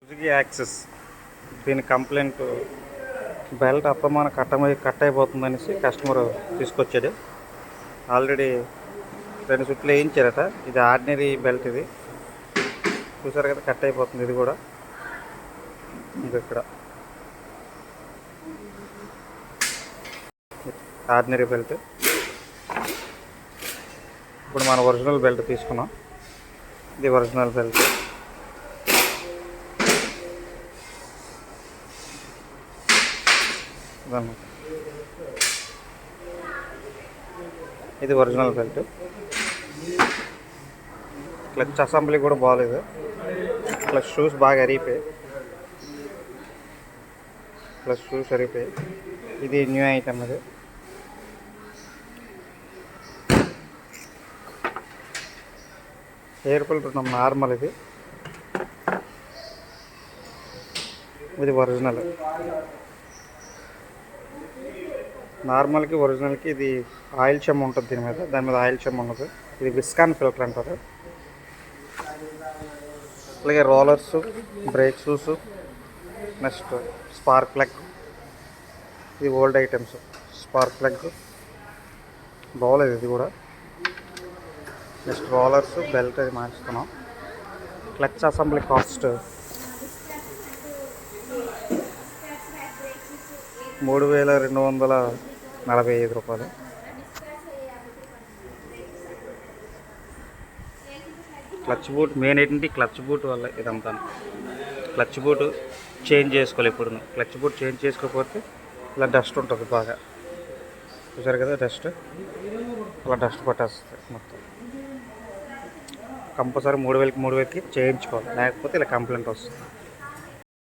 Suzuki access దీని complaint belt అస్తమానం cut అయిపోతుందనేసి customer తీసుకొచ్చాడు. ఆల్రెడీ 2 చుట్లు వేయించారట. ఇది ఆర్డినరీ బెల్ట్. ఇది చూసారు కదా, కట్ అయిపోతుంది. ఇది కూడా ఇక్కడ ఆర్డినరీ బెల్ట్. ఇప్పుడు మన ఒరిజినల్ బెల్ట్ తీసుకున్నాం. ఇది ఒరిజినల్ బెల్ట్. ఇది ఒరిజినల్ బెల్ట్. క్లచ్ అసెంబ్లీ కూడా బాగాలేదు. ప్లస్ షూస్ బాగా అరిగిపోయాయి. ఇది న్యూ ఐటమ్. ఇది ఎయిర్ ఫిల్టర్ నార్మల్. ఇది ఒరిజినల్. నార్మల్కి ఒరిజినల్కి ఇది ఆయిల్ చెమ్ ఉంటుంది దాని మీద ఆయిల్ చెమ్ ఉండదు. ఇది విస్కాన్ ఫిల్టర్ అంటారు. అలాగే rollers, brake shoes, next spark plug. ఇది ఓల్డ్ ఐటమ్స్. స్పార్క్ ప్లగ్ బాగోలేదు. ఇది కూడా నెక్స్ట్ రోలర్స్, బెల్ట్ అది మార్చుతున్నాం. క్లచ్ అసెంబ్లీ కాస్ట్ 3245 రూపాయలు. క్లచ్ బూట్ మెయిన్ ఏంటంటే క్లచ్ బూట్ వల్ల ఇదంతా. క్లచ్ బూట్ చేంజ్ చేసుకోవాలి. ఇప్పుడు క్లచ్ బూట్ చేంజ్ చేసుకోకపోతే ఇలా డస్ట్ ఉంటుంది బాగా. చూసారు కదా డస్ట్, అలా డస్ట్ పట్టేస్తుంది మొత్తం. కంపల్సరీ 3000కి చేయించుకోవాలి, లేకపోతే ఇలా కంప్లైంట్ వస్తుంది.